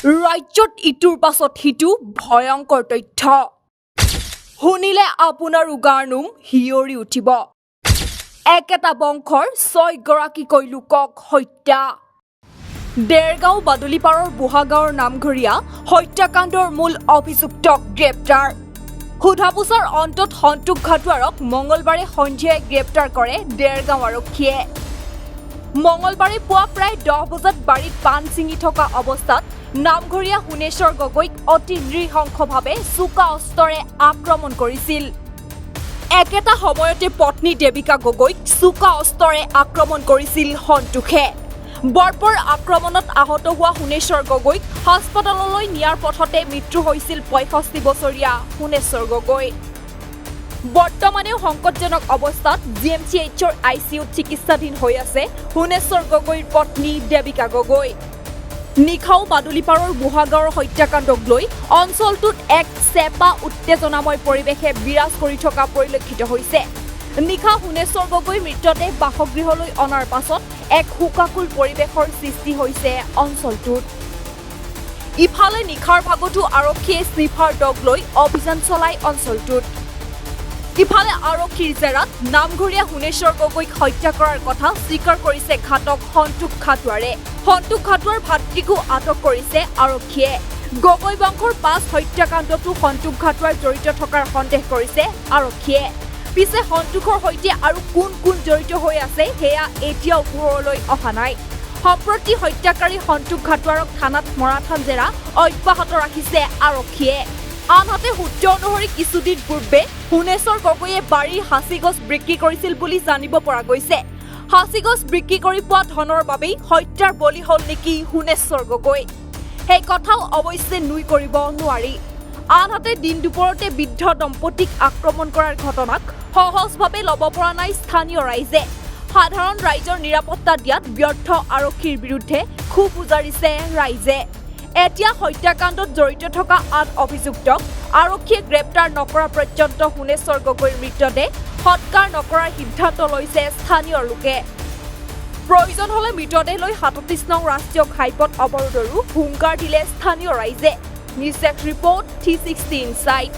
ৰাজ্যত ইটোৰ পাছত সিটো ভয়ংকৰ তথ্য শুনিলে আপোনাৰ উগাৰ নোম হিয়ৰি উঠিব একেটা বংশৰ 6 গৰাকীকৈ লোকক হত্যা দেৰগাঁও বাদুলিপাৰৰ বুঢ়াগাঁৱৰ নামঘৰীয়া হত্যাকাণ্ডৰ মূল অভিযুক্তক গ্ৰেপ্তাৰ সোধাপোছাৰ অন্তত সন্তোষ ঘাটোৱাৰক মঙলবাৰে সন্ধিয়াই গ্ৰেপ্তাৰ কৰে দেৰগাঁও আৰক্ষীয়ে মঙলবাৰে পুৱা প্ৰায় 10 বজাত বাৰীত পাণ ছিঙি থকা অৱস্থাত নামঘৰীয়া হুনেশ্বৰ গগৈক অতি নৃশংসভাৱে চোকা অস্ত্ৰৰে আক্ৰমণ কৰিছিল একেটা সময়তে পত্নী দেবিকা গগৈক চোকা অস্ত্ৰৰে আক্ৰমণ কৰিছিল সন্তোষে বৰপৰ আক্ৰমণত আহত হোৱা হুনেশ্বৰ গগৈক হাস্পতাললৈ নিয়াৰ পথতে মৃত্যু হৈছিল 65 বছৰীয়া হুনেশ্বৰ গগৈ বৰ্তমানে সংকটজনক অৱস্থাত জিএমচিএইচৰ আইচিইউত চিকিৎসাধীন হৈ আছে হুনেশ্বৰ গগৈৰ পত্নী দেবিকা গগৈ নিখাও বাদুলিপাৰৰ বুঢ়াগাঁৱৰ হত্যাকাণ্ডক লৈ অঞ্চলটোত এক চেপা উত্তেজনাময় পৰিৱেশে বিৰাজ কৰি থকা পৰিলক্ষিত হৈছে নিখা হুনেশ্বৰ গগৈ মৃতদেহ বাসগৃহলৈ অনাৰ পাছত এক হুকাকুল পৰিৱেশৰ সৃষ্টি হৈছে অঞ্চলটোত ইফালে নিখাৰ ভাগতো আৰক্ষীয়ে স্নিফাৰ ডগ লৈ অভিযান চলায় অঞ্চলটোত ইফালে আৰক্ষীৰ জেৰাত নামঘৰীয়া হুনেশ্বৰ গগৈক হত্যা কৰাৰ কথা স্বীকাৰ কৰিছে ঘাতক সন্তোষ ঘাটোৱাৰে সন্তোষ ঘাটোৱাৰ ভাতৃকো আটক কৰিছে আৰক্ষীয়ে গগৈ বংশৰ 5 হত্যাকাণ্ডতো সন্তোষ ঘাটোৱাৰ জড়িত থকাৰ সন্দেহ কৰিছে আৰক্ষীয়ে পিছে সন্তোষৰ সৈতে আৰু কোন জড়িত হৈ আছে হেয়া এতিয়াও পোহৰলৈ অহা নাই সম্প্ৰতি হত্যাকাৰী সন্তোষ ঘাটোৱাৰক থানাত মৰাথান জেৰা অব্যাহত ৰাখিছে আৰক্ষীয়ে আনহাতে সূত্ৰ অনুসৰি কিছুদিন পূৰ্বে হুনেশ্বৰ গগৈয়ে বাৰীৰ হাঁচিগছ বিক্ৰী কৰিছিল বুলি জানিব পৰা গৈছে হাঁচিগছ বিক্ৰী কৰি পোৱা ধনৰ বাবেই হত্যাৰ বলি হ'ল নেকি হুনেশ্বৰ গগৈ সেই কথাও অৱশ্যে নুই কৰিব নোৱাৰি আনহাতে দিন দুপৰতে বৃদ্ধ দম্পতীক আক্ৰমণ কৰাৰ ঘটনাক সহজভাৱে ল'ব পৰা নাই স্থানীয় ৰাইজে সাধাৰণ ৰাইজৰ নিৰাপত্তা দিয়াত ব্যৰ্থ আৰক্ষীৰ বিৰুদ্ধে ক্ষোভ উজাৰিছে ৰাইজে এতিয়া হত্যাকাণ্ডত জড়িত থকা আন অভিযুক্তক আৰক্ষীয়ে গ্ৰেপ্তাৰ নকৰা পৰ্যন্ত হুনেশ্বৰ গগৈৰ মৃতদেহ সৎকাৰ নকৰাৰ সিদ্ধান্ত লৈছে স্থানীয় লোকে প্ৰয়োজন হলে মৃতদেহ লৈ 37 নং ৰাষ্ট্ৰীয় ঘাইপথ অৱৰোধৰো হুংকাৰ দিলে স্থানীয় ৰাইজে নিউজ ৰিপৰ্ট 360 ইনচাইট